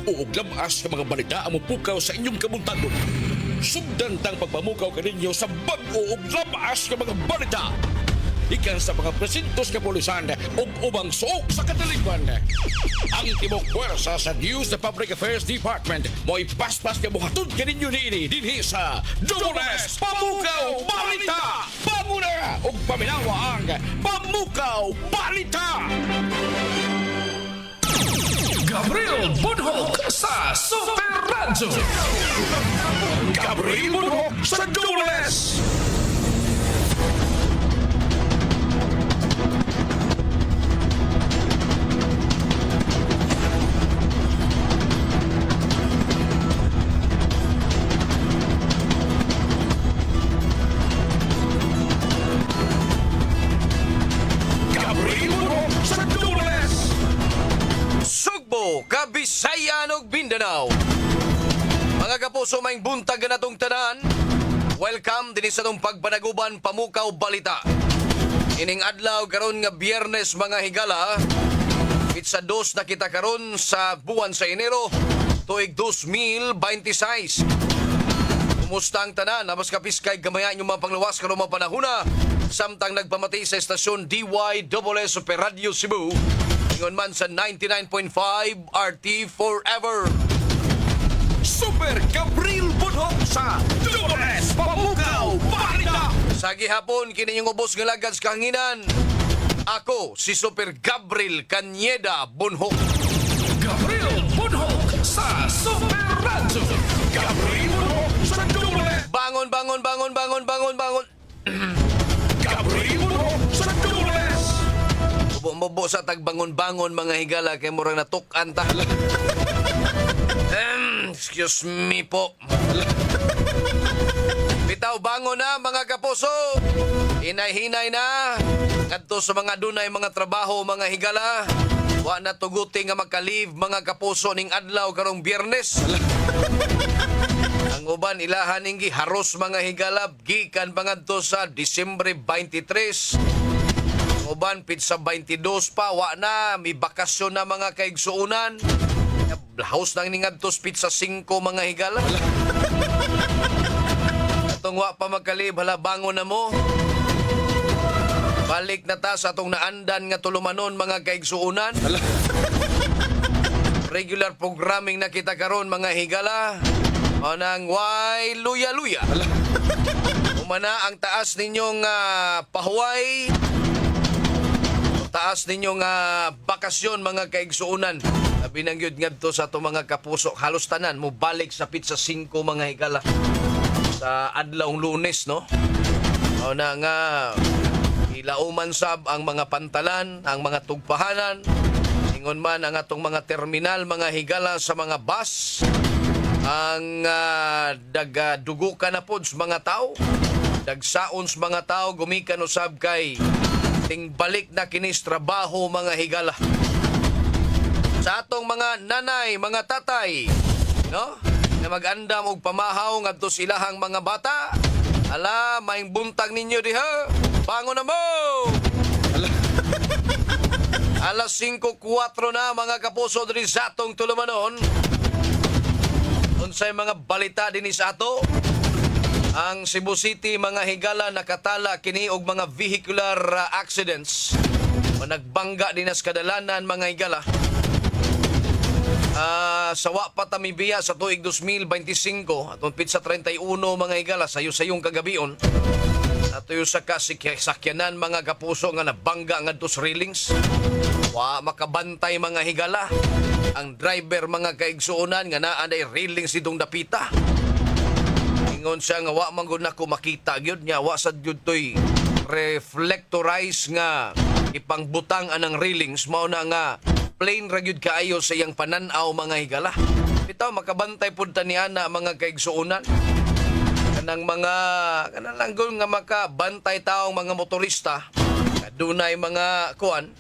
uog labas sa mga balita ang mupukaw sa inyong kabuntagon. Sugdan tang pagpamukaw kaninyo sa bag-o ug labas sa mga balita. Ikan sa mga presintos kapulisan o ubang suok sa kataliban. Ang Timok Puwersa sa News and Public Affairs Department mo ipaspas ka buhatod kaninyo niini dinhi sa Dores Pamukaw Balita! Panguna o paminawa ang Pamukaw Balita! Gabriel Budhok sa Super Radyo. Gabriel Budhok sa Dores! Kabisayan ug Mindanao. Mga kapuso maing buntag na natong tanan. Welcome din sa itong pagpanaguban Pamukaw Balita. Ining adlaw karon nga Biyernes mga higala. Itsa 2 na kita karon sa buwan sa Enero tuig 2026. Kumusta ang tanan? Nabas kapiskay gamayan yung mga panglawas karon mga panahuna. Samtang nagpamati sa estasyon DYSS Super Radio Cebu. Ingon man sa 99.5 RT Forever. Super Gabriel Budhok sa Dores Pamukaw Balita! Sa gihapon, kini yung ubos nga lagad sa kahanginan. Ako, si Super Gabriel Canyeda Bunhok. Gabriel Budhok sa Super Radyo. Gabriel Budhok sa Dores! Bangon, bangon, bangon, bangon, bangon, bangon. Gabriel Budhok sa Dores! Mubo sa tagbangon-bangon mga higala kay murang natukan ta. Excuse me po. Bitaw bangon na mga kapuso. Hinay-hinay na. Kadto sa mga dunay mga trabaho mga higala. Wa na tuguti nga makalive mga kapuso ning adlaw karong Biyernes. Ang uban ilahan ning giharos mga higala gikan pangadto sa Disyembre 23. Uban pizza 22 pa wa na may bakasyon na mga kaigsuunan. House nang ningadtos pizza 5 mga higala. Atong wa pa magkalib hala bangon na mo. Balik na ta sa atong naandan nga tulumanon mga kaigsuunan. Regular programming na kita karon mga higala. O nang why luya-luya. Umana ang taas ninyong pahuway. Taas ninyong bakasyon mga kaigsuunan. Binangyod nga to sa itong mga kapuso. Halos tanan mo balik sa pizza 5 mga higala. Sa adlawng Lunes, no? O na nga ilauman sab ang mga pantalan, ang mga tugpahanan. Ingon man ang atong mga terminal, mga higala sa mga bus. Ang dugukan na po sa mga tao. Dagsaon sa mga tao, gumikan usab kay ting balik na kinis trabaho mga higala. Sa atong mga nanay, mga tatay, no? Na mag-andam og pamahaw ngadto silahang mga bata. Ala, maing buntag ninyo diha. Bangon na mo. Alas 5:04 na mga kapuso diri sa atong tulumanon. Unsay mga balita dinhi sa ato? Ang Cebu City mga higala nakatala kini og mga vehicular accidents. Nagbangga din sa kadalanan mga higala. Sa wa pa tamibiya sa tuig 2025 atong pitsa 31 mga higala sayo-sayong kagabion. Atoy sa sakyanan mga kapuso nga nabangga ngadto sa railings. Wa makabantay mga higala. Ang driver mga kaigsuonan nga naa day railings itong dapita. Ingon siya nga wa man gud nako makita gyud nya wa sad gyud toy reflectorize nga ipangbutang anang railings mao na nga plain ra gyud kaayo sa iyang panan-aw mga higala. Bitaw makabantay pud ta niana mga kaigsuonan. Kanang mga kanang gul nga makabantay taong mga motorista adunay mga kuan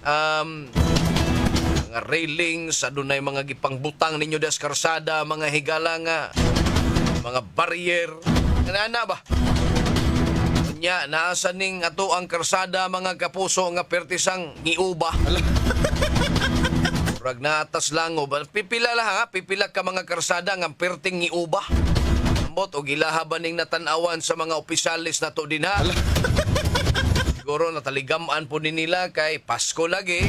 mga railings adunay mga gipangbutang ninyo das karsada mga higala nga mga barrier. Kanana ba? Nya, naasa ning ato ang karsada mga kapuso nga pertisang niuba. Murag naatas lang o pipila lang ha, pipila ka mga karsada nga perting ni uba. Ambot o gilahaban ning natanawan sa mga opisyalis na to din ha. Siguro nataligamaan po din nila kay Pasko lagi.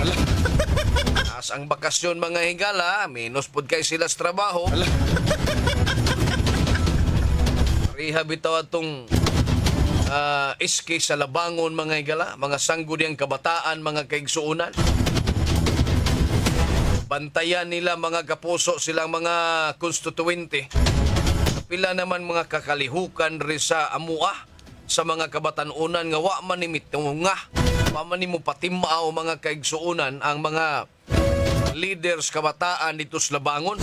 As ang bakasyon mga higala, minus pod kay sila sa trabaho. Riha bitaw atong iski sa labangon mga higala, mga sanggol yang kabataan, mga kaigsuunan. Bantayan nila mga kapuso silang mga konstituente. Pila naman mga kakalihukan rin sa amua sa mga kabatanunan nga wa man ni mitunga, wa man ni mo patimao mga kaigsuunan ang mga leaders kabataan dito sa labangon.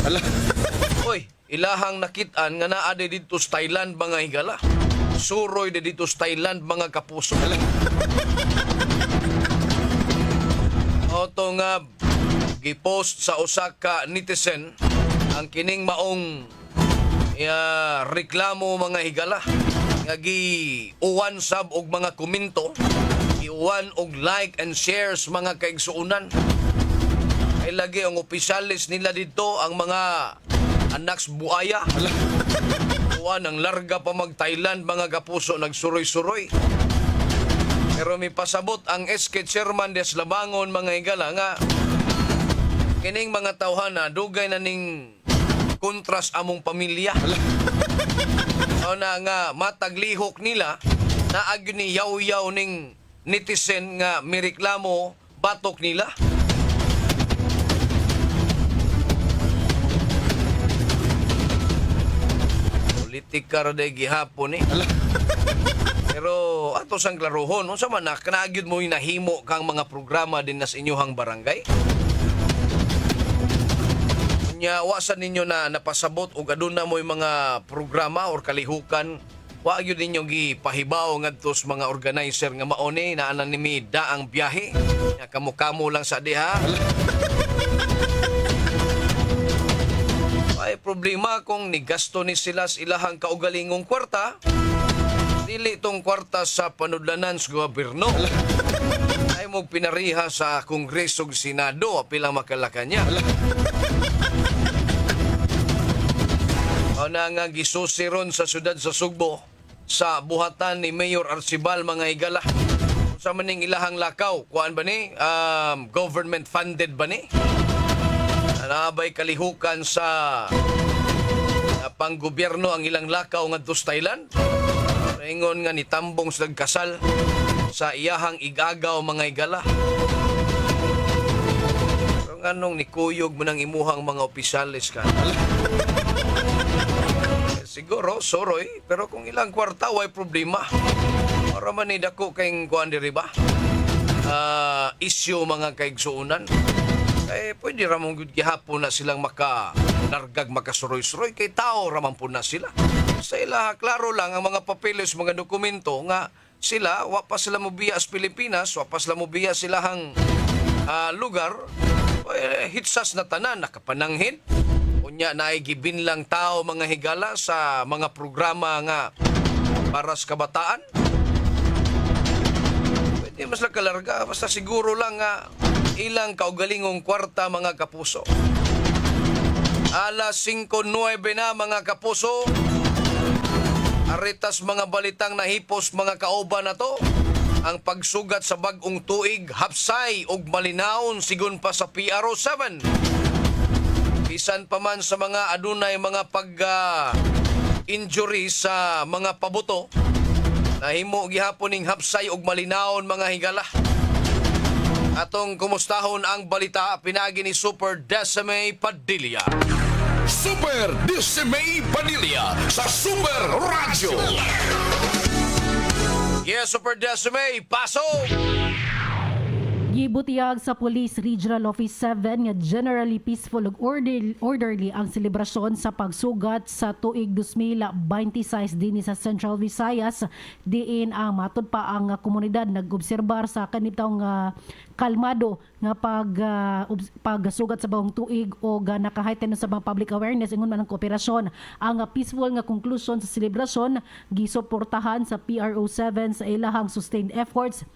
Oy, ilahang nakitaan nga naa dito sa Thailand mga higala. Suroy dito sa Thailand mga kapuso. Oto nga gipost sa usa ka netizen ang kining maong reklamo mga higala nga gi-uwan sab og mga komento, gi-uwan og like and shares mga kaigsuunan. Ay lagi ang opisyalis nila dito ang mga anak sa buaya. Uwan ang larga pa mag Thailand mga kapuso nagsuroy-suroy. Pero may pasabot ang SK Chairman des Labangon mga higala nga kining mga tawhana dugay na ning kontras among pamilya. O na nga mataglihok nila na agyo ni yaw-yaw ning netizen nga mireklamo batok nila. Politika ra day gihapon eh. Pero ato sang klarohon, unsa man na kanagyud mo hinahimo kang mga programa din nas inyuhang barangay? Nya wasan ninyo na napasabot og aduna mo mga programa or kalihukan, wa gyud ninyo gipahibaw ngadto sa mga organizer nga mao ni na ananimi daang biyahe. Nya kamo-kamo lang sa diha. Ay problema kung nigasto ni sila sa ilahang kaugalingong kwarta. Dili tong kwarta sa panudlanan sa gobyerno. Ay mo pinariha sa Kongreso ug Senado apil ang makalaka niya. O na nga gisusiron sa syudad sa Sugbo sa buhatan ni Mayor Arcibal mga higala. Sa maning ilahang lakaw, kuan ba ni? Government funded ba ni? Nabay kalihukan sa panggobyerno ang ilang lakaw ngadto sa Thailand. Ingon nga nitambong sa kasal sa iyahang igagaw mga higala. Pero nganong nikuyog mo ng imuhang mga opisyalis ka? Siguro, soroy, pero kung ilang kwarta, way problema. Para man dako kayong kuhan diri ba? Issue mga kaigsuunan. Pwede ramang gihapon na silang makalargag, makasuroy-suroy. Kay tao ramang po na sila. Sa ila, klaro lang ang mga papeles, mga dokumento nga sila, wa pa sila mobiya sa Pilipinas, wa pa sila mobiya silahang lugar. Hitsas na tanan, nakapananghin. Unya na gibin lang tao mga higala sa mga programa nga para sa kabataan. Pwede mas lang kalarga, basta siguro lang nga ilang kaugalingong kwarta mga kapuso. Alas 5:09 na mga kapuso. Aritas mga balitang nahipos mga kauban na to. Ang pagsugat sa bag-ong tuig, hapsay og malinaon sigun pa sa PRO7. Bisan pa man sa mga adunay mga pag-injury sa mga pabuto, nahimo gihapon ning hapsay og malinaon mga higala. Atong kumustahon ang balita pinagi ni Super Decime Padilla. Super Decime Padilla sa Super Radio. Yes, Super Decime, pasok! Gibutiyag sa Police Regional Office 7 nga generally peaceful ug orderly ang selebrasyon sa pagsugat sa tuig 2026 dinhi sa Central Visayas, diin ang matud pa ang komunidad nag-obserbar sa kanitong kalmado nga pagsugat sa bawang tuig o nakahaighten sa mga public awareness ingon man ang kooperasyon. Ang peaceful nga conclusion sa selebrasyon gisuportahan sa PRO7 sa ilahang sustained efforts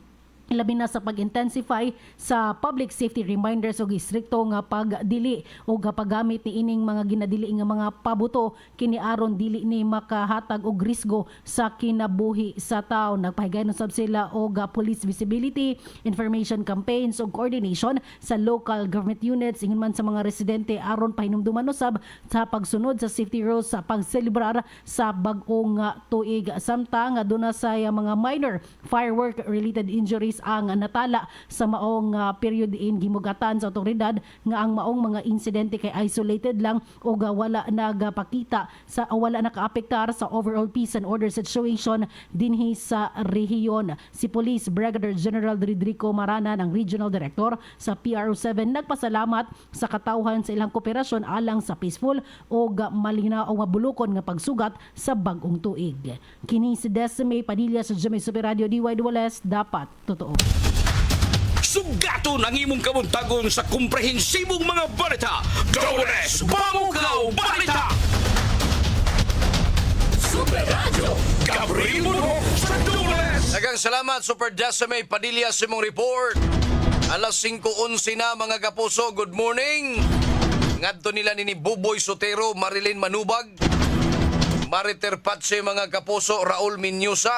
labi na sa pag-intensify sa public safety reminders o istrikto nga pagdili o paggamit ni ining mga ginadili nga mga pabuto kini aron dili ni makahatag og risgo sa kinabuhi sa tao. Nagpahigayon sab sila og police visibility, information campaigns ug coordination sa local government units ingon man sa mga residente aron pahinumduman usab sa pagsunod sa safety rules sa pagselebrar sa bag-ong tuig. Samtang aduna sa mga minor firework related injuries ang natala sa maong period in gimugatan sa otoridad nga ang maong mga insidente kay isolated lang o wala nagapakita sa wala nakaapektar sa overall peace and order situation dinhi sa rehiyon. Si Police Brigadier General Rodrigo Marana ng Regional Director sa PRO7 nagpasalamat sa katawhan sa ilang kooperasyon alang sa peaceful o malinaw o mabulukon nga pagsugat sa bag-ong tuig. Kini si Desime Padilla sa GMA Super Radio DY2LS, dapat totoo. Sugaton ang imong kabuntagon sa komprehensibong mga balita. Dawes Bamukaw Balita! Super Radio Gabriel Bunhok sa Dawes. Daghang salamat Super Decime Padilla sa imong report. Alas 5:11 na mga kapuso. Good morning. Ngadto nila ni Buboy Sotero, Marilyn Manubag, Mariter Patse mga kapuso, Raul Minyosa,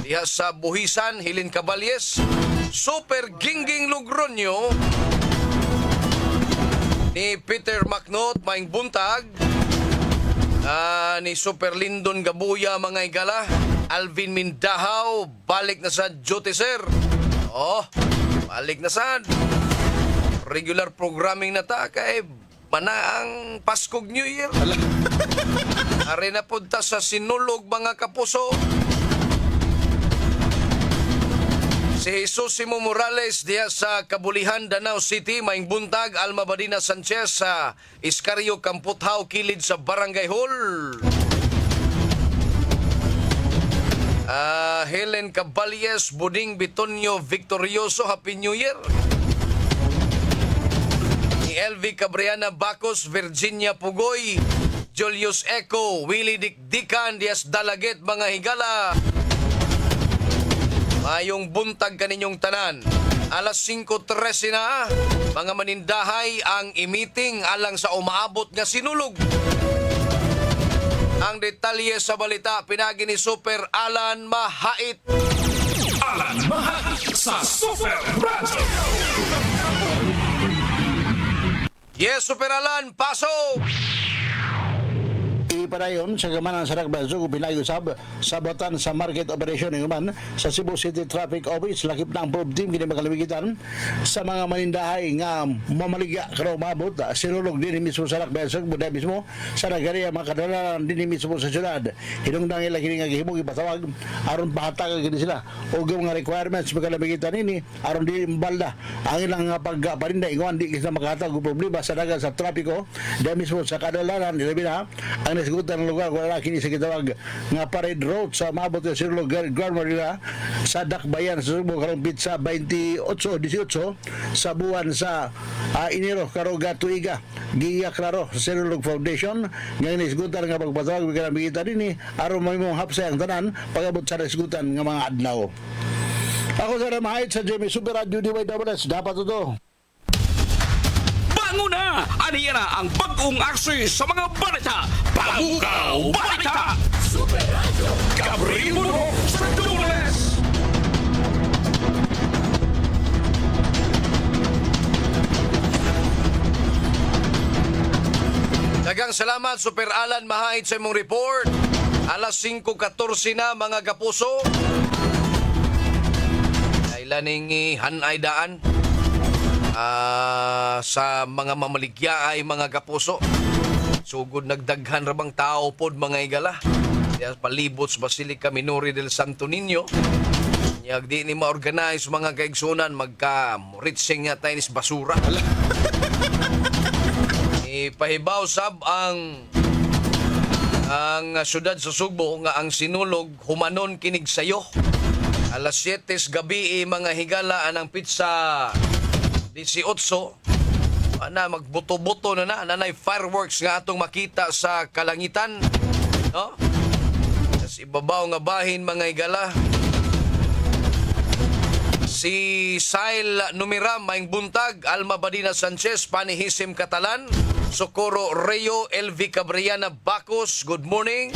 diha sa Buhisan, Hilin Caballes, Super Gingging Logronyo, ni Peter Macnot, Maing Buntag, ni Super Lindon Gabuya mga igala, Alvin Mindahaw, balik na sa duty sir. Oh, balik na sa regular programming na ta kay mana ang Paskog New Year. Are na punta sa sinulog mga kapuso. Si Jesus Simo Morales diya sa Kabulihan, Danau City, Maing Buntag, Alma Badina Sanchez sa Iscarrio Kamputhaw, kilid sa Barangay Hall. Helen Caballes, Buding Bitonio Victorioso, Happy New Year. Ni LV Cabriana Bacos, Virginia Pugoy, Julius Eco, Willie Dikdikan, Dias Dalaget, mga higala. Mayong buntag kaninyong tanan. Alas 5:13 na, mga manindahay ang imiting alang sa umaabot nga sinulog. Ang detalye sa balita, pinagi ni Super Alan Mahait. Alan Mahait sa Super Radio. Yes, Super Alan, pasok! Ipadayon sa gamanan sa Ragbazo pinayusab sabotan sa market operation ng man sa Cebu City Traffic Office lakip na ang probe team kini makalawigitan sa mga manindahay nga mamaligya karo mabot sinulog din mismo sa Ragbazo buday mismo sa nagariya mga kadalaran din mismo sa syudad hinungdang ila kini nga gihimo gipatawag aron pahatag gid sila og mga requirements makalawigitan ini aron di balda ang ilang pagparinda ingon di kita makahatag og problema sa dagan sa trapiko di mismo sa kadalaran ilabi na ang nasigutan ng lugar wala kini sa gitawag nga parade road sa maabot sa Sirlo Garmarila sa Dakbayan sa Subo karong pizza 28-18 sa buwan sa Enero karong gatuiga giya klaro sa Sirlo Foundation nga nasigutan nga pagpatawag bigla bigita dinhi aron mamimong hapsay ang tanan pagabot sa nasigutan nga mga adlaw. Ako sa Mahait sa Jimmy Super Radio DY2LS, dapat ito. Banguna! Aniya na ang bagong aksi sa mga balita. Bamukaw Balita! Super Radio Gabriel Bunhok sa Dawes. Daghang salamat Super Alan Mahait sa imong report. Alas 5:14 na mga kapuso. Kailaning hanay daan sa mga mamaligya ay mga kapuso. Sugod nagdaghan rabang tao pod mga igala. Diya palibot sa Basilica Minori del Santo Niño. Nyag di ni ma-organize mga kaigsunan magka-ritsing nga tayo nis basura. Ipahibaw sab ang syudad sa Sugbo nga ang sinulog humanon kinig sayo. Alas 7 gabi mga higala anang pizza 18 magbuto-buto na nanay fireworks nga atong makita sa kalangitan, no? Sa ibabaw nga bahin mga igala Si Sail Numiram, Maing Buntag, Alma Badina Sanchez, Panihisim Catalan, Socorro Reo, Elvi Cabriana Bacos, good morning.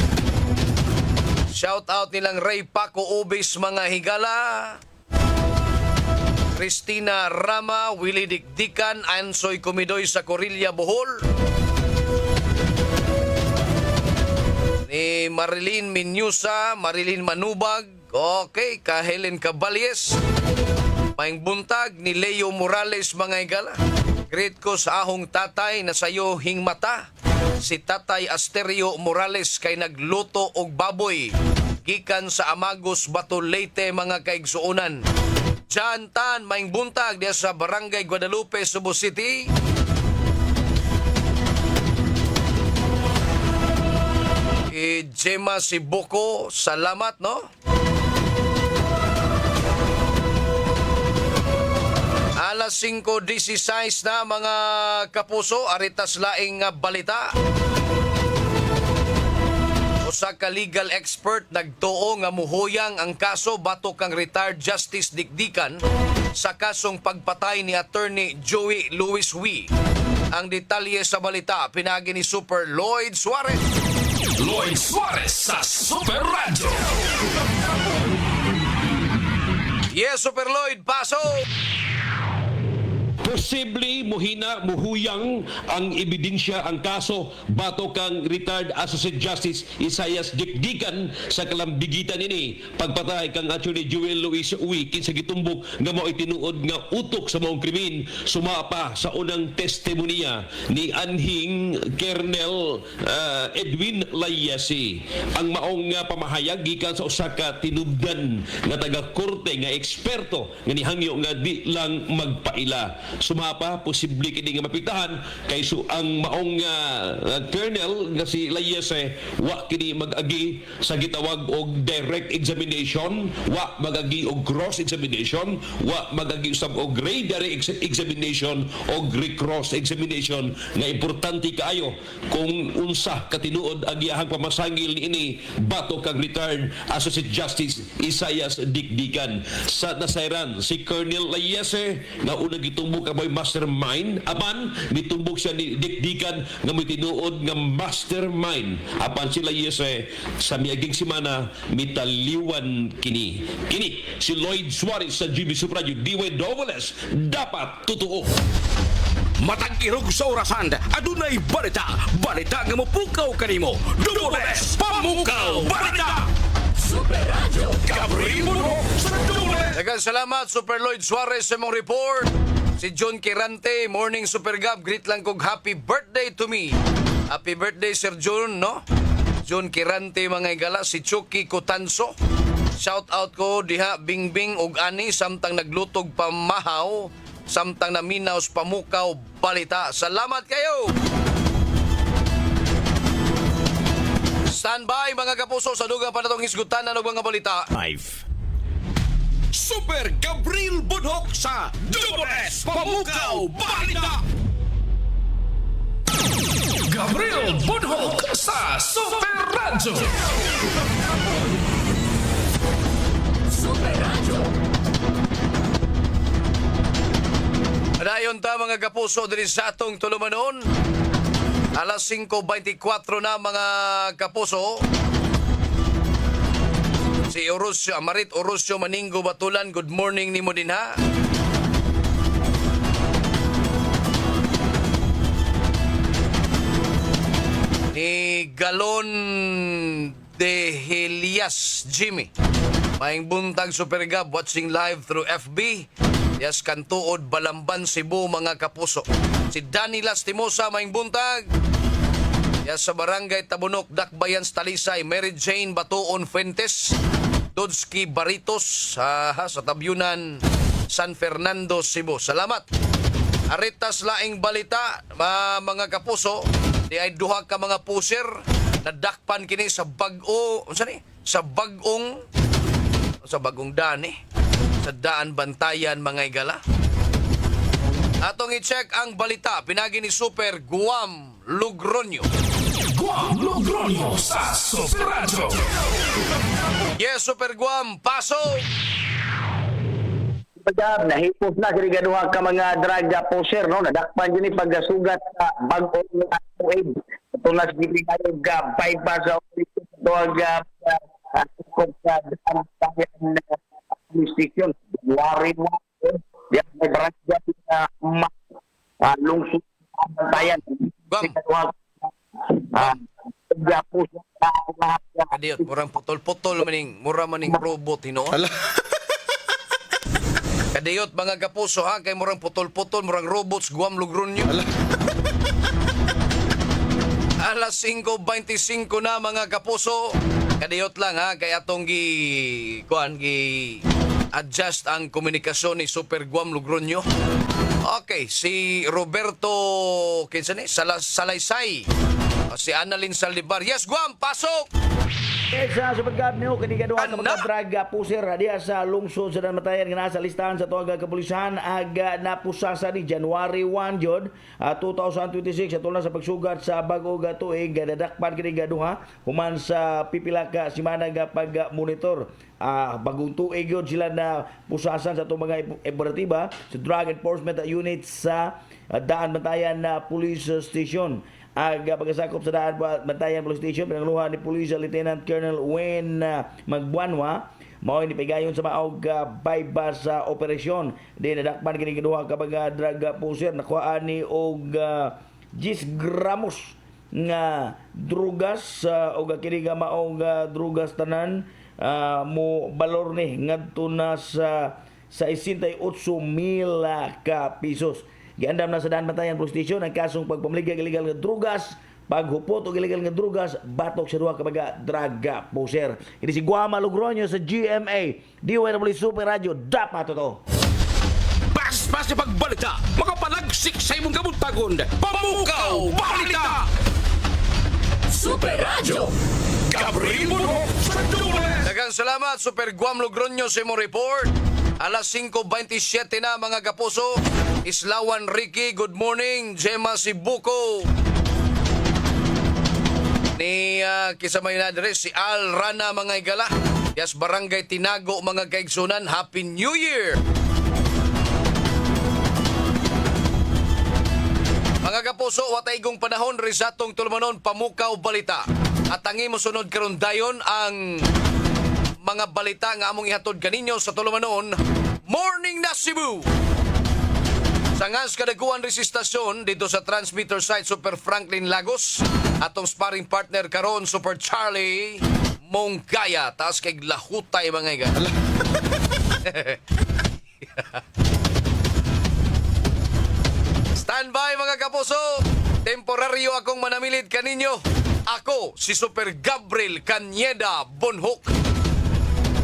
Shout out nilang Ray Paco Ubis, mga higala. Christina Rama, Willie Dikdikan, Ansoy Kumidoy sa Corilla, Bohol. Ni Marilyn Minyusa, Marilyn Manubag, okay, ka Helen Caballes. Maing buntag ni Leo Morales, mga higala. Great ko sa ahong tatay na sayo hingmata. Si Tatay Asterio Morales kay nagluto og baboy. Gikan sa Amagos, Bato, Leyte, mga kaigsuonan. Jantan, Maing buntag diya sa Barangay Guadalupe, Cebu City. Gemma Sibuko, salamat, no? Alas 5:16 na, mga kapuso, aritas laing balita. Usa ka legal expert nagtuo nga muhuyang ang kaso batok kang retired Justice Dikdikan sa kasong pagpatay ni Attorney Joey Louis Wee. Ang detalye sa balita pinagi ni Super Lloyd Suarez. Lloyd Suarez sa Super Radio. Yes, Super Lloyd, paso! Posible muhuyang ang ebidensya ang kaso bato kang retired Associate Justice Isaias Dikdikan sa kalambigitan ini pagpatay kang Attorney Joel Louis Uy kinsa gitumbok nga mao itinuod nga utok sa maong krimen sumapa sa unang testimonya ni anhing Colonel Edwin Layasi. Ang maong pamahayag gikan sa usa ka tinubdan nga taga-korte nga eksperto nga nihangyo nga di lang magpaila. Sumapa, posible kini nga mapiktahan kay ang maong Colonel nga si Layese wa kini mag-agi sa gitawag og direct examination, wa mag-agi og cross examination, wa mag-agi usab og direct examination og recross examination nga importante kaayo kung unsa katinuod ang iyahang pamasangil ini bato kang retired Associate Justice Isaias Dikdikan. Sa nasayran si Colonel Layese na una gitumbok kamoy mastermind apan mitumbok siya ni Dikdikan nga may tinuod nga mastermind apan sila Layese sa miaging semana mitaliwan kini si Lloyd Suarez sa GB Super Radio DWS dapat totoo. Matag irog sa orasan, adunay balita nga mopukaw kanimo. Dubles Pamukaw Balita. Super Radio. Gabriel Muno sa Dubles. Daghang salamat, Super Lloyd Suarez, sa mong report. Si John Kirante, morning Super Gab, greet lang kog happy birthday to me. Happy birthday, Sir John, no? John Kirante, mga igala, si Chucky Cotanso. Shout out ko diha Bingbing og ani samtang naglutog pamahaw, samtang naminaw sa Pamukaw Balita. Salamat kayo! Standby, mga kapuso, sa dugang panatong hisgutan ng mga balita. 5. Super Gabriel Bunhok sa Dubles Pamukaw Balita. Gabriel Bunhok sa Super Radio. Super Radio. Dayon ta, mga kapuso, diri sa atong tulumanon. Alas 5:24 na, mga kapuso. Si Orosio, Amarit Orosio Maningo Batulan, good morning ni mo din, ha? Ni Galon de Helias Jimmy. Maing buntag Super Gab, watching live through FB. Yes, Kantuod, Balamban, Cebu, mga kapuso. Si Danny Lastimosa, maing buntag. Yes, sa Barangay Tabunok, Dakbayan, Talisay, Mary Jane Batuon Fuentes, Dodski Baritos, sa Tabyunan, San Fernando, Cebu. Salamat. Aritas laing balita, mga kapuso, di ay duha ka mga puser na dakpan kini sa bag-o, sa bagong dani, sa daan bantayan, mga igala. Atong i-check ang balita, pinagi ni Super Guam Lugronyo. Guam Lugronyo sa Super Radio. Yes, Super Guam, paso! Pagka nahipos na kini gaduha ka mga drug pusher no nadakpan yun pagsugat sa bag-o nga tuig ito na sige kayo ga bypass sa tuwag sa police station January 1 yan may barangay na lungsod bantayan Kadiyot, murang putol-putol maning mura maning robot hino. Kadiyot mga kapuso ha kay murang putol-putol murang robots Guam Logronyo. Alas 5:25 na mga kapuso. Kadiyot lang ha kay atong gi adjust ang komunikasyon ni Super Guam Logronyo. Okay, si Roberto kinsa ni Salaysay. Si Annalyn Saldivar. Yes, Guam, pasok! Sa Supergab niyo, kinigaduha ka Ano? mga drug pusher diya sa lungsod sa namatayan nga nasa listahan sa tuwag kapulisan aga napusasa ni January 1 jud 2026 atol na sa pagsugat sa bag-o nga tuig dadakpan kinigaduha human sa pipila ka semana nga pag-monitor bagong tuig yun sila na pusasan sa itong mga operatiba sa Drug Enforcement Unit sa Daan Bantayan na Police Station. Pagkasakop sa Daan Bantayan Police Station, pinangluhan ni Police Lieutenant Colonel Wayne Magbuanwa, mao ni pigayon sa maog bypass sa operasyon. Di nadakpan kini kaduha ka mga drug pusher nakuhaan ni og 10 gramos nga drugas og kini nga maog drugas tanan mo balor ni ngadto na sa 68,000 ka pesos. Giandam na sa Daan Bantayan Police Station ang kasong pagpamaligya illegal nga drugas, paghupot og illegal nga drugas, batok sa duha ka mga drug pusher. Ini si Guama Logronyo sa GMA, DWW Super Radio, dapat to. Pas-pas sa pagbalita, makapalagsik sa imong kabuntagon, Pamukaw Balita! Super Radio. Gabriel Bunok sa Dunes. Daghang salamat, Super Guam Logronyo sa imong report. Alas 5:27 na mga kapuso. Islawan Ricky, good morning. Gemma Sibuko. Ni kisamay na dire si Al Rana mga igala. Yes, Barangay Tinago mga kaigsunan. Happy New Year! Mga kapuso, watay gong panahon rin sa atong tulumanon Pamukaw Balita. At ang imo sunod karon dayon ang mga balita nga among ihatod kaninyo sa tulumanon Morning na Cebu. Sa ngas kadaguan resistasyon dito sa transmitter site Super Franklin Lagos, atong sparring partner karon Super Charlie Mongkaya, taas kay lahutay mga iga. Standby mga kapuso, temporaryo akong manamilid kaninyo. Ako si Super Gabriel Cañeda Bonhoc.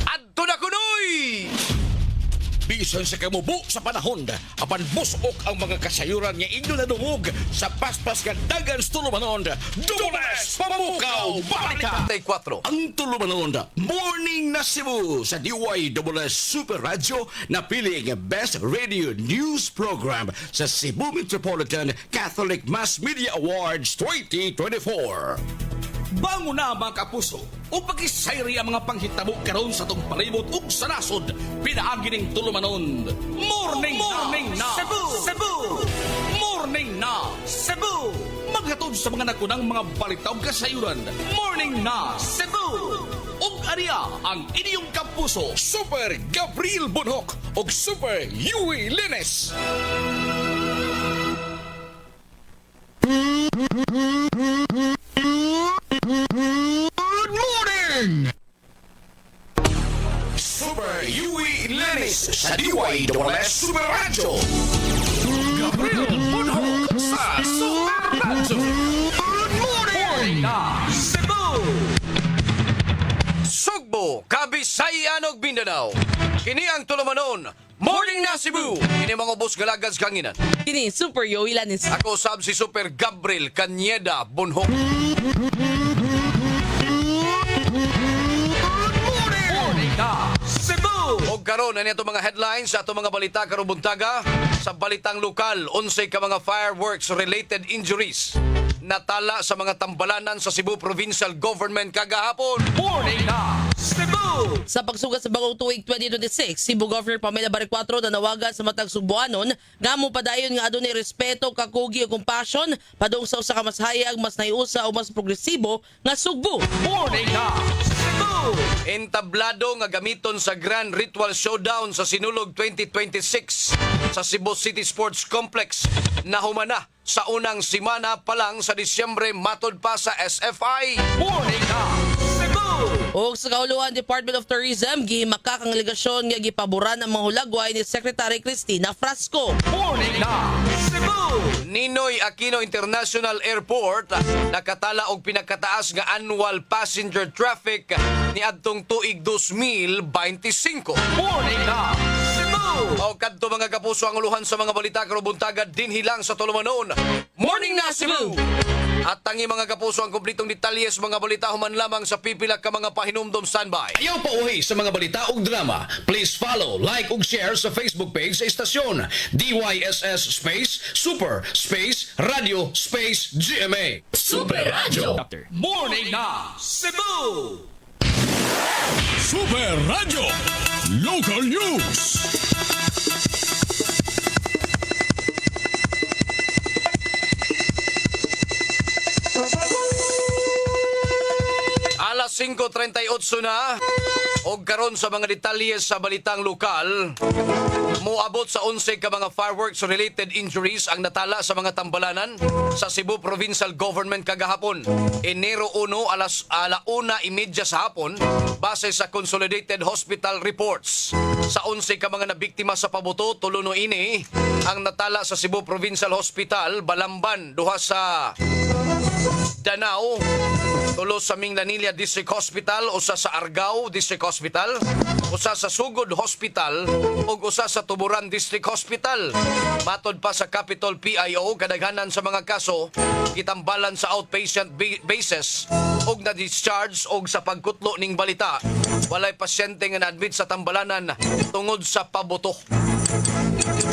Adto na kunoy! Bisan sa kamubo sa panahon, apan busok ang mga kasayuran nga inyo nadungog sa paspas nga dagan sa tulumanon. Dunes Pamukaw Balita! 4. Ang tulumanon, Morning na Cebu sa DYWS Super Radio na piling Best Radio News Program sa Cebu Metropolitan Catholic Mass Media Awards 2024. Bango na mga kapuso o pag-isayri ang mga panghitabo karon sa tong palibot ug sa nasod. Pinaagi ning tulumanon. Morning na Cebu! Morning na Cebu! Maghatod sa mga nakunang mga balita ug kasayuran. Morning na Cebu! Ug ariya ang inyong kapuso, Super Gabriel Bonhoc ug Super Yui Lines. Good morning! Super Yui Lenis sa DYWS Super Radio. Gabriel Bonhoc sa Super Radio. Good morning! Cebu! Sugbo, Kabisayan ug Mindanao. Kini ang tulumanon. Morning na Cebu. Kini mga ubos galagad sa kanginan. Kini Super Yoy Lanis. Ako sab si Super Gabriel Cañeda Bonhoc. Cebu! O karon ani ato mga headlines sa ato mga balita karong buntaga. Sa balitang lokal, 11 ka mga fireworks related injuries natala sa mga tambalanan sa Cebu Provincial Government kagahapon. Morning na Cebu! Sa pagsugat sa bagong tuig 2026, Cebu Governor Pamela Baricuatro nanawagan sa matag Subuanon nga mo padayon nga adunay respeto, kakugi ug compassion padung sa usa ka mas hayag, mas naiusa o mas progresibo nga sugbo. Morning na Cebu! Entablado nga gamiton sa Grand Ritual Showdown sa Sinulog 2026 sa Cebu City Sports Complex na humana sa unang simana pa lang sa Disyembre matod pa sa SFI. Morning na Cebu! O sa kauluhan Department of Tourism, gihimakak ang alegasyon nga gipaboran ang mga hulagway ni Secretary Cristina Frasco. Morning na Cebu! Ninoy Aquino International Airport nakatala og pinakataas nga annual passenger traffic ni adtong tuig 2025. Morning na Cebu! O kadto mga kapuso ang uluhan sa mga balita karon buntaga dinhi lang sa Tulumanon. Morning na Cebu! At tangi mga kapuso ang kumplitong detalye sa mga balita human lamang sa pipila ka mga pahinumdom standby. Ayaw pa uhi sa mga balita ug drama. Please follow, like ug share sa Facebook page sa istasyon DYSS Space Super Space Radio Space GMA. Super Radio! Morning na Cebu! Super Radio! Local News! Alas 5:38 na og karon sa mga detalye sa balitang lokal. Moabot sa 11 ka mga fireworks related injuries ang natala sa mga tambalanan sa Cebu Provincial Government kagahapon. Enero 1 alas 1:30 sa hapon base sa Consolidated Hospital Reports. Sa 11 ka mga nabiktima sa pabuto, tulo ini ang natala sa Cebu Provincial Hospital, Balamban, duha sa Danao, tulo sa Minglanilla District Hospital, usa sa Argao District Hospital, usa sa Sugod Hospital ug usa sa Tuburan District Hospital. Matod pa sa Capitol PIO, kadaghanan sa mga kaso gitambalan sa outpatient basis ug na-discharge og sa pagkutlo ning balita. Walay pasyente nga na-admit sa tambalanan tungod sa pabuto.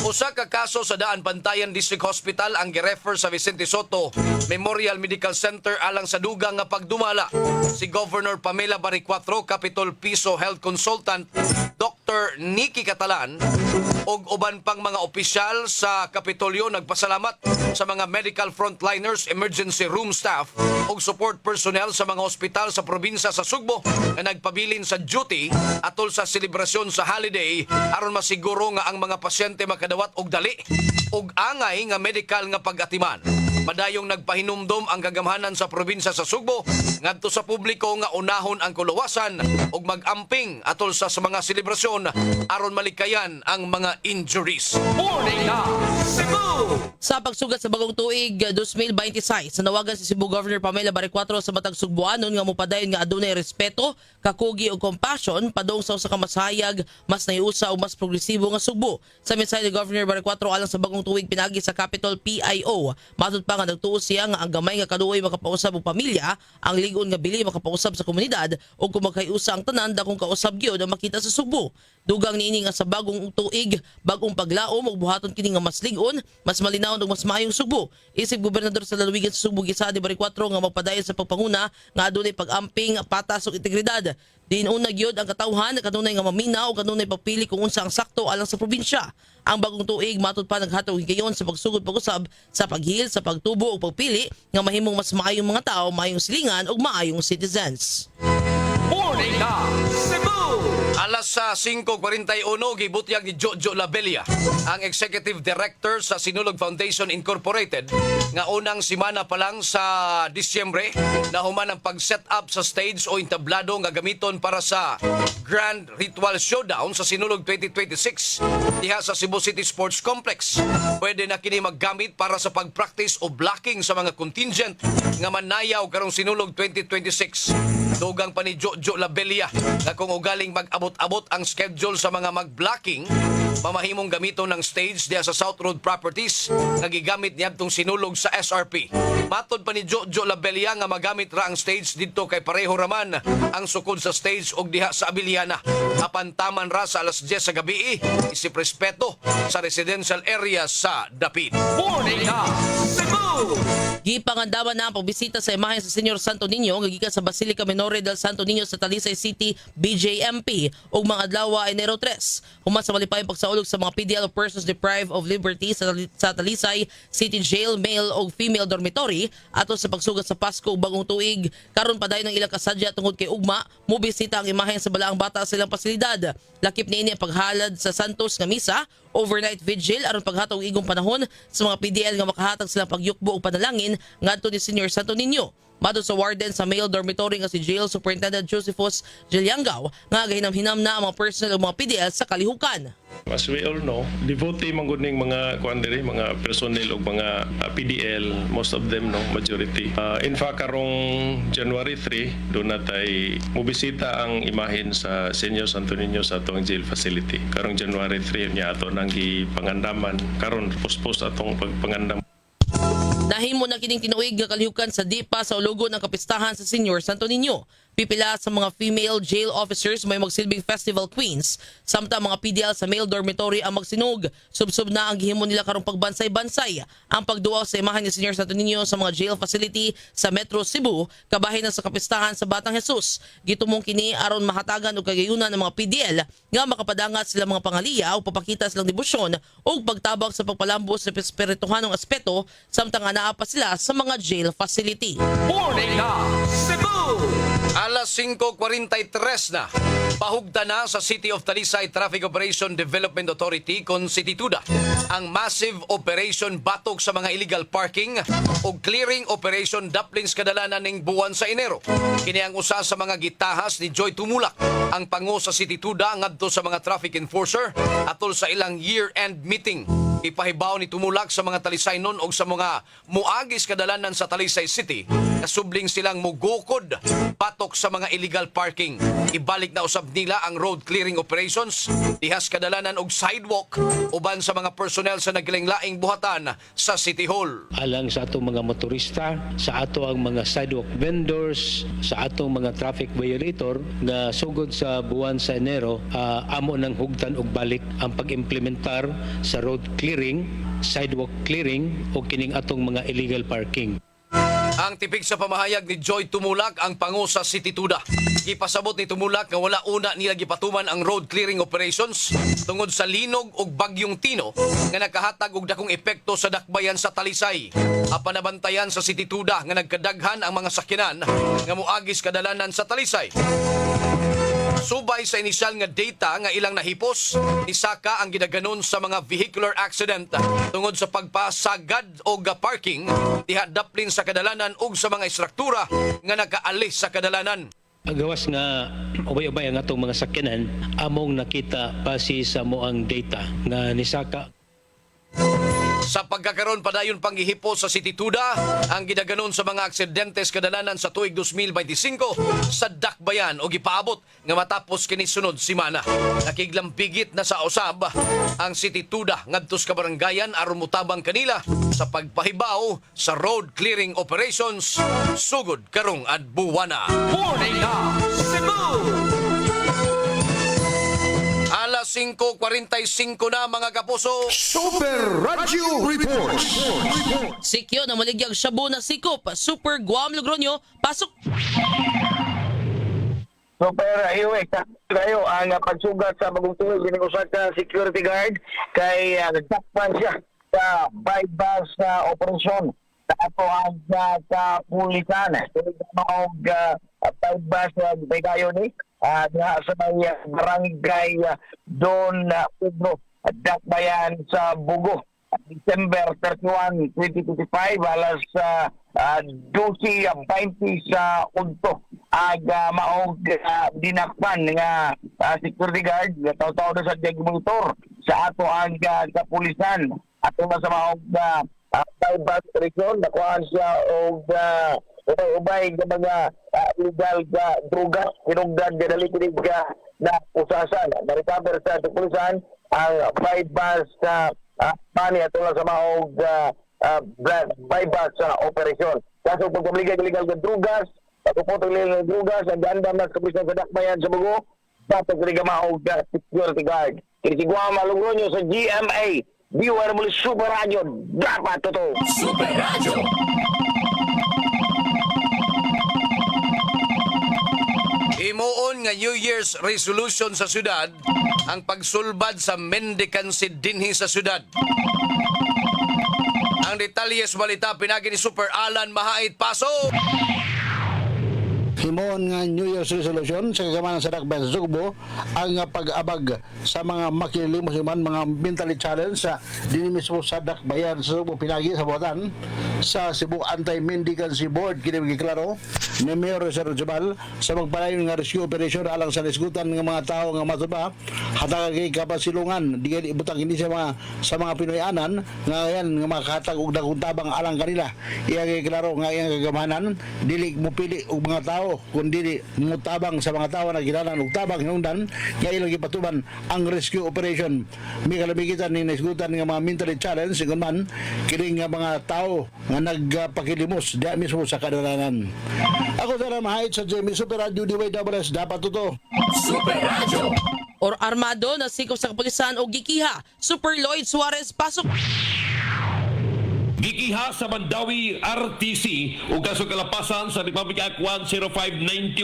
Usa ka kaso sa Daan Bantayan District Hospital ang girefer sa Vicente Soto Memorial Medical Center alang sa dugang nga pagdumala. Si Governor Pamela Baricuatro, Capitol Piso Health Consultant Dr. Nikki Catalan ug uban pang mga opisyal sa Kapitolyo nagpasalamat sa mga medical frontliners, emergency room staff ug support personnel sa mga ospital sa probinsya sa Sugbo na nagpabilin sa duty atol sa selebrasyon sa holiday aron masiguro nga ang mga pasyente makadawat og dali ug angay nga medical nga pag-atiman. Madayong nagpahinumdom ang gagamhanan sa probinsya sa Sugbo ngadto sa publiko nga unahon ang kuluwasan ug mag-amping atol sa mga selebrasyon aron malikayan ang mga injuries. Morning na Cebu! Sa pagsugat sa bagong tuig 2026, nanawagan si Cebu Governor Pamela Baricuatro sa matag Sugbuanon nga mopadayon nga adunay respeto, kakugi ug compassion padung sa usa ka mas hayag, mas naiusa ug mas progresibo nga Sugbo. Sa mensahe ni Governor Baricuatro alang sa bagong tuig pinagi sa Capitol PIO, matud pa nga nagtuo siya nga ang gamay nga kaluoy makapausab og pamilya, ang ligon nga bili makapausab sa komunidad ug kung magkayusa ang tanan dakong kausab gyud ang makita sa Sugbo. Dugang niini nga sa bagong tuig, bagong paglaom ug buhaton kini nga mas ligon, mas malinaw ug mas maayong Sugbo. Isip gobernador sa lalawigan sa Sugbo gisaad ni Baricuatro nga magpadayon sa pagpanguna nga adunay pag-amping, patas ug integridad. Diin una gyud ang katawhan kanunay nga maminaw ug kanunay pagpili kung unsa ang sakto alang sa probinsya. Ang bagong tuig matud pa naghatag higayon sa pagsugod pag-usab sa paghil, sa pagtubo ug pagpili nga mahimong mas maayong mga tao, maayong silingan ug maayong citizens. Morning na Cebu! Alas sa 5:41 gibutyag ni Jojo Labella, ang Executive Director sa Sinulog Foundation Incorporated, nga unang simana pa lang sa Disyembre na human ang pag-set up sa stage o entablado nga gamiton para sa Grand Ritual Showdown sa Sinulog 2026 diha sa Cebu City Sports Complex. Pwede na kini maggamit para sa pag-practice o blocking sa mga contingent nga manayaw karong Sinulog 2026. Dugang pa ni Jojo Labella na kung ugaling mag-abot-abot ang schedule sa mga mag-blocking, mamahimong gamiton ng stage diya sa South Road Properties nga gigamit niadtong Sinulog sa SRP. Matod pa ni Jojo Labella nga magamit ra ang stage dito kay pareho raman ang sukod sa stage og diha sa Abiliana. Apan taman ra sa alas 10 sa gabi, isip respeto sa residential area sa Dapit. Morning na Cebu! Gipangandaman na ang pagbisita sa imahen sa Senyor Santo Niño nga gikan sa Basilica Menore del Santo Niño sa Talisay City, BJMP ug mga adlaw Enero 3. Human sa malipayong pagsaulog sa mga PDL o persons deprived of liberty sa Talisay City Jail, male o female dormitory ato sa pagsugat sa Pasko ug bagong tuig. Karon padayon ng ilang kasadya tungod kay ugma mobisita ang imahen sa balaang bata sa ilang pasilidad. Lakip niini ang paghalad sa Santos nga misa, overnight vigil aron paghatag og igong panahon sa mga PDL nga makahatag silang pagyukbo og panalangin ngadto ni Senyor Santo Niño. Madto sa warden sa male dormitory nga si Jail Superintendent Josephus Giliangaw nga gahinam-hinam na ang mga personnel ug mga PDL sa kalihukan. As we all know, devotee man gud ning mga kuandiri, mga personnel o mga PDL, most of them no, majority. In fact karong January 3 do natay mobisita ang imahen sa Senyor Santo Niño sa atong jail facility. Karong January 3 niya ato nang gipangandaman, karon post atong pagpangandam. Nahimo na kining tinuig nga kalihukan sa dipa sa ulugon ng kapistahan sa Senyor Santo Niño. Pipila sa mga female jail officers may magsilbing festival queens, samtang mga PDL sa male dormitory ang magsinog. Subsub na ang gihimo nila karong pagbansay-bansay. Ang pagduwa sa imahen ni Senyor Santo Niño sa mga jail facility sa Metro Cebu, kabahin na sa kapistahan sa Batang Jesus. Gitumong kini aron mahatagan og kagayunan ng mga PDL nga makapadangat sila mga pangaliya o papakita silang debosyon o pagtabang sa pagpalambos sa espirituhanong aspeto, samtang anaa pa sila sa mga jail facility. Morning na Cebu! Alas 5:43 na. Pahugda na sa City of Talisay Traffic Operation Development Authority kon City-Tuda ang massive operation batok sa mga illegal parking o clearing operation Daplins kadalanan ning buwan sa Enero. Kini ang usa sa mga gitahas ni Joy Tumulak, ang pangu sa City-Tuda ngadto sa mga traffic enforcer atol sa ilang year-end meeting. Ipahibaw ni Tumulak sa mga Talisaynon o sa mga muagis kadalanan sa Talisay City na subling silang mugukod batok sa mga illegal parking. Ibalik na usab nila ang road clearing operations, dihas kadalanan og sidewalk uban sa mga personnel sa naglaing-laing buhatan sa City Hall. Alang sa atong mga motorista, sa ato ang mga sidewalk vendors, sa atong mga traffic violator nga sugod sa buwan sa Enero, amo nang hugtan og balik ang pag-implementar sa road clearing, sidewalk clearing o kining atong mga illegal parking. Ang tipik sa pamahayag ni Joy Tumulak, ang pangu sa City-Tuda. Ipasabot ni Tumulak nga wala una nila gipatuman ang road clearing operations tungod sa linog ug bagyong Tino nga nakahatag og dakong epekto sa dakbayan sa Talisay. Apanabantayan sa City-Tuda nga nagkadaghan ang mga sakyanan nga muagis kadalanan sa Talisay. Subay sa inisyal nga data nga ilang nahipos, isaka ang gidaganon sa mga vehicular accident tungod sa pagpasagad o parking diha daplin sa kadalanan ug sa mga istruktura nga nakaalis sa kadalanan. Agawas nga ubay-ubay ang atong mga sakyanan, among nakita base sa moang data nga nisaka. Sa pagkakaroon padayon panghihipo sa City-Tuda, ang gidaganon sa mga aksidentes kadalanan sa tuig 2025 sa dakbayan o gipaabot nga matapos kini sunod simana. Nakiglambigit na sa usab ang City-Tuda ngadto sa kabarangayan aron mutabang kanila sa pagpahibaw sa road clearing operations sugod karong adbuwana. Morning na Cebu! Alas 5:45 na mga kapuso. Super Radio Report! Sikyo na maligyag shabu na sikop, Super Guam Logronyo, pasok! Super highway kayo ang pagsugat sa bagong tuig ni usa ka security guard kay nagtakpan siya sa bypass na operasyon sa ato ang kapulisan. Tunog bypass na kayo ni sa may barangay Don Pedro Dakbayan sa Bugo. December 31, 2025 alas 12:20 sa Udto maog dinakpan nga security guard taw-taw sa motor sa ato ang kapulisan ato na sa maog bypass operation nakuhaan siya og ubay nga mga illegal drugas kinugdan gadali kinig na usasan na-recover sa kapulisan ang bypass pani ato lang sa maog bypass sa operasyon. Kaso pagpamligay illegal na drugas, pagpuputong illegal na drugas, ang gandam na kapulisan sa Dakbayan sa Bugo, dapat kiniga maog security guard. Kinisigwa malugro nyo sa GMA Viewer muli Super Radio, dapat totoo. Super Radio. Himuon nga New Year's resolution sa syudad ang pagsulbad sa mendicancy dinhi sa syudad. Ang detalye sa balita pinagi ni Super Alan Mahait. Paso! Himoon nga New Year's resolution sa kagamanan sa Dakbayan sa Sugbo ang pag-abag sa mga makilimos man mga mentally challenge sa dinhi mismo sa Dakbayan sa Sugbo pinagi sa buhatan sa Cebu Anti-Mendicancy Board kini giklaro ni Mayor Sir Jabal sa magpalayon nga rescue operation alang sa nisgutan ng mga tao nga matuba hatag kay kapasilungan di ibutang hindi sa mga Pinoyanan nga yan nga makahatag og dagong tabang alang kanila iya giklaro nga iyang kagamanan dili mo pili og mga tao kundi mutabang sa mga tao na kinahanglan og tabang hinungdan nga ilang gipatuban ang rescue operation may kalamigitan ni nisgutan nga mga mentally challenge sigon man kini nga mga tao nga nagpakilimos di mismo sa kadalanan. Ako sa Mahait sa Jimmy Super Radio DYWS dapat totoo. Super Radio. Or armado na sikop sa kapulisan o gikiha. Super Lloyd Suarez, pasok! Gikiha sa Mandawi RTC o kaso kalapasan sa Republic Act 10591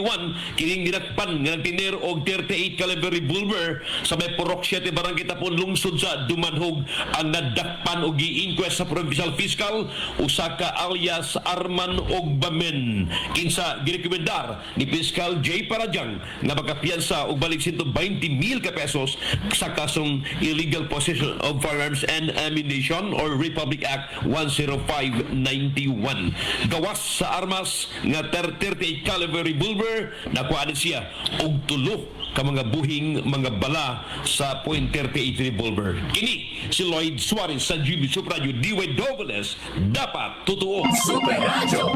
kining dinakpan nga nagtiner og 38 caliber revolver sa may Purok 7 Barangay Tapon lungsod sa Dumanhog ang nadakpan og gi-inquest sa provincial fiscal usa ka alias Arman Ogbamen kinsa girekomendar ni Fiscal J. Parajang nga magkapiyansa og balik 120,000 ka pesos sa kasong illegal possession of firearms and ammunition or Republic Act 10591. Gawas sa armas nga 38 caliber revolver nakuha siya og tulo ka mga buhing mga bala sa .38 revolver. Kini si Lloyd Suarez sa GB Super Radio DYWS dapat totoo. Super Radio.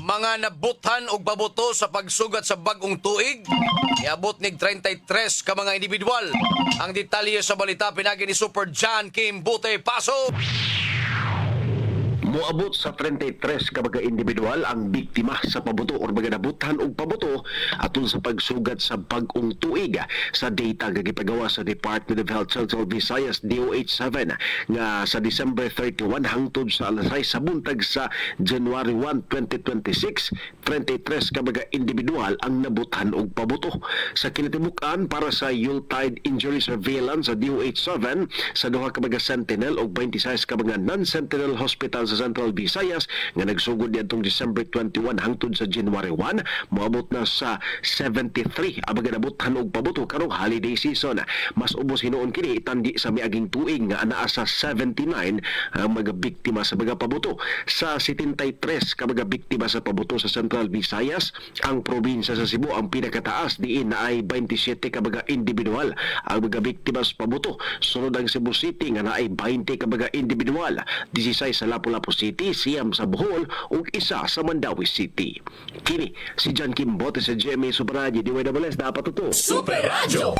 Mga nabutan og baboto sa pagsugat sa bagong tuig, iabot nig 33 ka mga individual. Ang detalye sa balita pinagi ni Super John Kim Bute. Paso! Moabot sa 33 ka mga individual ang biktima sa paboto o mga nabutan og paboto aton sa pagsugat sa bag-ong tuig sa data nga gipagawa sa Department of Health Central Visayas DOH7 nga sa December 31 hangtod sa alas 6 sa buntag sa January 1, 2026, 33 ka mga individual ang nabutan og paboto. Sa kinatibukan para sa Yuletide Injury Surveillance sa DOH7 sa duha ka mga sentinel og 26 ka mga non-sentinel hospital sa Central Visayas nga nagsugod niadtong December 21 hangtod sa January 1, moabot na sa 73 ang mga nabutan og paboto karong holiday season. Mas ubos hinuon kini itandi sa miaging tuig nga anaa sa 79 ang mga biktima sa mga paboto. Sa 73 ka mga biktima sa paboto sa Central Visayas, ang probinsya sa Cebu ang pinakataas diin na ay 27 ka mga individual ang mga biktima sa paboto. Sunod ang Cebu City nga naay 20 ka mga individual, 16 sa Lapu-Lapu City, siyam sa Bohol ug isa sa Mandawi City. Kini si John Kimbote sa GMA Super Radio DYWS dapat totoo. Super Radio.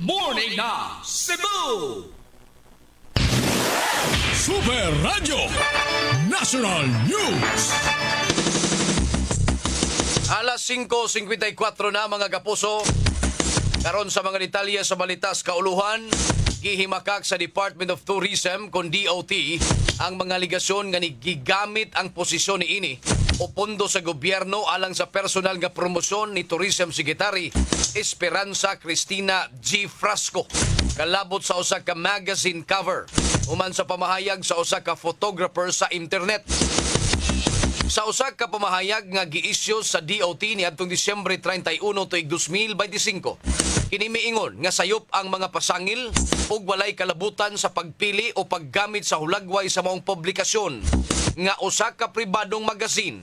Morning na Cebu! Super Radio. National News. Alas 5:54 na mga kapuso. Karon sa mga detalye sa balitas kauluhan, gihimakak sa Department of Tourism kon DOT ang mga ligasyon nga gigamit ang posisyon ni ini o pondo sa gobyerno alang sa personal nga promosyon ni Tourism Secretary Esperanza Cristina G. Frasco kalabot sa usa ka magazine cover human sa pamahayag sa usa ka photographer sa internet. Sa usa ka pamahayag nga gi-issue sa DOT niadtong Disyembre 31 tuig 2025, kini miingon nga sayop ang mga pasangil ug walay kalabutan sa pagpili o paggamit sa hulagway sa maong publikasyon nga usa ka pribadong magazine.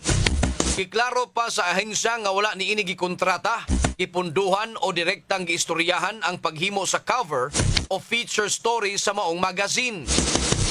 Giklaro pa sa ahensya nga wala ni ini gikontrata, gipunduhan o direktang giistoryahan ang paghimo sa cover o feature story sa maong magazine.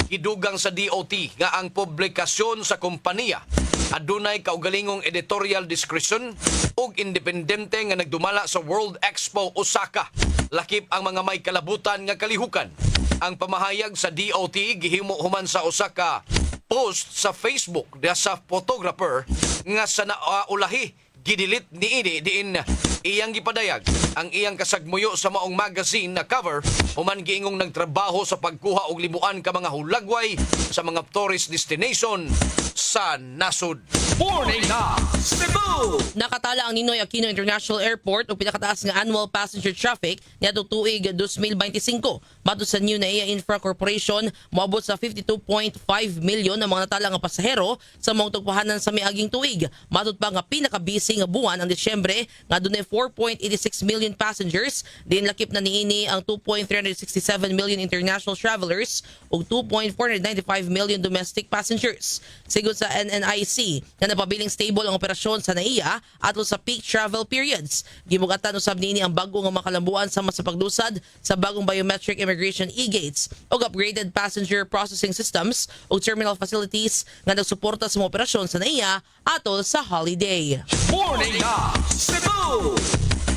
Gidugang sa DOT nga ang publikasyon sa kompanya adunay kaugalingong editorial discretion ug independente nga nagdumala sa World Expo Osaka. Lakip ang mga may kalabutan nga kalihukan. Ang pamahayag sa DOT gihimo human sa Osaka post sa Facebook diha sa photographer nga sa naulahi gidilit ni ini diin iyang gipadayag ang iyang kasagmuyo sa maong magazine na cover human giingong nagtrabaho sa pagkuha og libuan ka mga hulagway sa mga tourist destination sa nasud. Morning na Cebu! Nakatala ang Ninoy Aquino International Airport o pinakataas nga annual passenger traffic niadtong tuig 2025. Bato sa New NAIA Infra Corporation, moabot sa 52.5 million ang mga natala nga pasahero sa mga tugpahanan sa miaging tuig. Matod pa nga pinaka-busy nga buwan ang Disyembre nga dunay 4.86 million passengers, din lakip na niini ang 2.367 million international travelers ug 2.495 million domestic passengers. Sigon sa NNIC, na napabiling stable ang operasyon sa NAIA atol sa peak travel periods. Gimugatan usab niini ang bag-o nga makalambuan sama sa paglusad sa bagong biometric immigration e-gates ug upgraded passenger processing systems ug terminal facilities nga nagsuporta sa mga operasyon sa NAIA atol sa holiday. Morning na Cebu!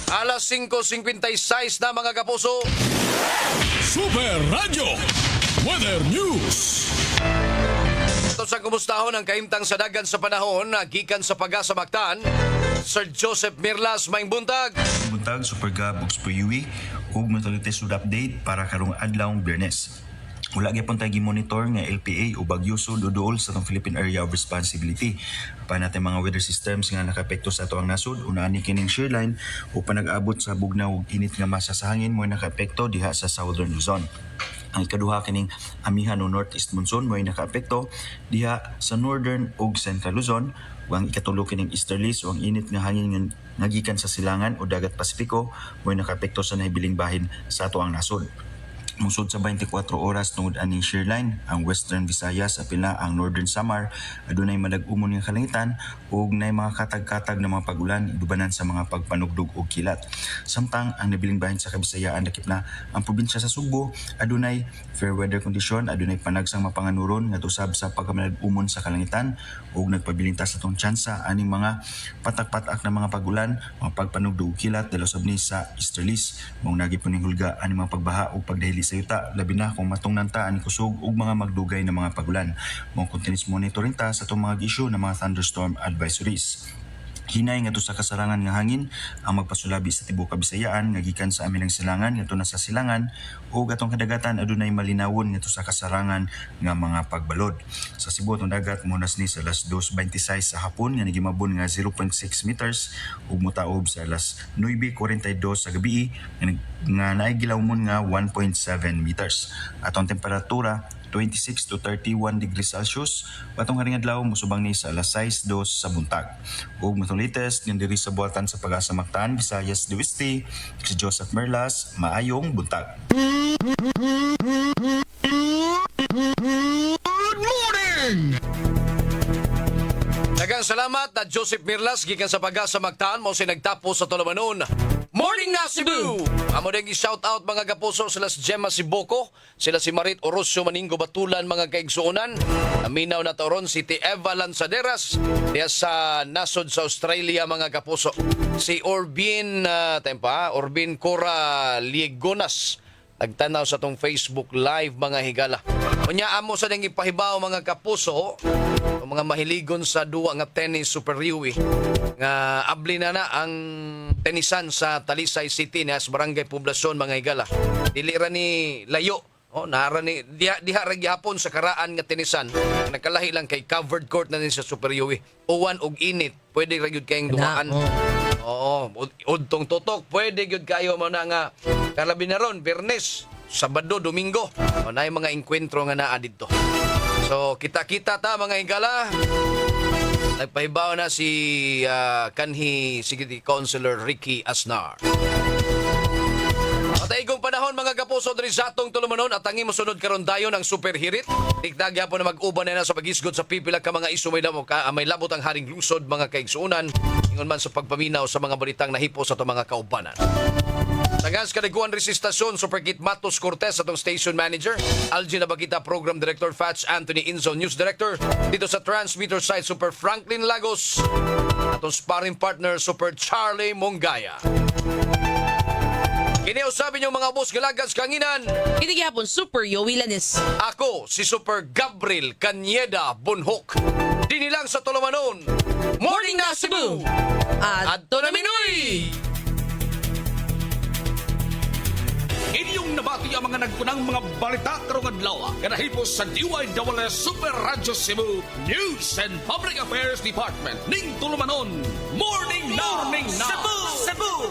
Alas 5:56 na mga kapuso. Super Radio Weather News. Ito sa kumustahon ang kaimtang sa dagan sa panahon na gikan sa Pag-asa Mactan, Sir Joseph Mirlas, maing buntag. Buntag, Super Gab, ug Super Yui, ug matalites sud update para karong adlawng Biyernes. Wala gyapon tayo gi-monitor nga LPA o bagyo sud duol sa tong Philippine Area of Responsibility. Pa natin mga weather systems nga nakaapekto sa ato ang nasud, unaan ni kining shearline o panag-abot sa bugnaw ug init nga masa sa hangin mo nakaapekto diha sa Southern Luzon. Ang ikaduha kining amihan o northeast monsoon mo nakaapekto diha sa Northern ug Central Luzon. Ang ikatulo kining easterlies o ang init nga hangin nga nagikan sa silangan o dagat Pasipiko mo nakaapekto sa nahibiling bahin sa ato ang nasud. Musod sa 24 oras tungod aning shearline, ang Western Visayas apila ang Northern Samar adunay madag-umon nga kalangitan ug nay mga katag-katag na mga pagulan idubanan sa mga pagpanugdog ug kilat. Samtang ang nabiling bahin sa Kabisayaan dakip na ang probinsya sa Subo adunay fair weather condition, adunay panagsang mapanganuron nga tusab sa pagkamadag-umon sa kalangitan ug nagpabilintas sa tong tsansa aning mga patak-patak na mga pagulan, mga pagpanugdog ug kilat dalo sabni sa easterlies. Mao nagipon ning hulga aning mga pagbaha ug pagdahili sa yuta, labi na kung matungnan ta ani kusog ug mga magdugay na mga pagulan. Mao continuous monitoring ta sa itong mga issue na mga thunderstorm advisories. Hinay nga to sa kasarangan nga hangin ang magpasulabi sa tibuok Kabisayaan nga gikan sa amilang silangan ngadto na sa silangan ug atong kadagatan adunay malinawon ngadto sa kasarangan nga mga pagbalod. Sa Cebu atong dagat monas ni sa alas 2:26 sa hapon nga nagimabon nga 0.6 meters ug motaob sa alas 9:42 sa gabi nga naay gilawmon nga 1.7 meters. Atong temperatura 26 to 31 degrees Celsius. Patong haring adlaw musubang ni sa alas 6:02 sa buntag. Ug matong latest nga diri sa buhatan sa Pag-asa Mactan, Visayas del Oeste, si Joseph Merlas, maayong buntag. Good morning! Daghang salamat na Joseph Mirlas gikan sa Pag-asa Mactan mao si nagtapos sa tulumanon. Morning na Cebu! Amo ding i-shout out mga kapuso sila si Gemma Siboko, sila si Marit Orosio Maningo Batulan mga kaigsuonan. Aminaw na Toron City Eva Lanzaderas, diya sa nasod sa Australia mga kapuso. Si Orbin Orbin Cora Liegonas nagtanaw sa tong Facebook Live mga higala. Unya amo sa ding ipahibaw mga kapuso, o mga mahiligon sa duwa nga tennis Super Yui nga abli na ang tenisan sa Talisay City na sa Barangay Poblasyon mga higala. Dili ra ni layo. Nara ni diha ra gihapon sa karaan nga tenisan. Nagkalahi lang kay covered court na ni sa Super Yui. Uwan og init, pwede ra gyud kayong dumaan. Oo, udtong tutok, pwede gyud kayo mo na nga kalabi na ron, Biyernes, Sabado, Domingo. Na yung mga enkwentro nga naa dito. So, kita-kita ta mga higala. Nagpahibaw na si kanhi City Councilor Ricky Asnar. Mataigong panahon mga kapuso diri sa atong tulumanon at tangi mosunod karon dayon ang super hirit. Tigdag gyapon na mag-uban na sa pagisgod sa pipila ka mga isu may labot ang haring lungsod mga kaigsuunan ingon man sa pagpaminaw sa mga balitang nahipo sa itong mga kaubanan. Tagas kadagkuan resistasyon Superkit Matos Cortez atong station manager, Algin Nabagita Program Director Fats Anthony Inzo News Director dito sa transmitter site Super Franklin Lagos, atong sparring partner Super Charlie Mongaya. Kiniusabi niyo mga boss galagas kanginan. Kinigyapon Super Yowie Lanis. Ako si Super Gabriel Canyeda Bunhok. Dinilang sa tulumanon Morning na Cebu! Adto na Minoy! Inyong nabati ang mga nagpunang mga balita karong adlaw kanahipos sa DYWS Super Radio Cebu News and Public Affairs Department ning tulumanon Morning na Cebu!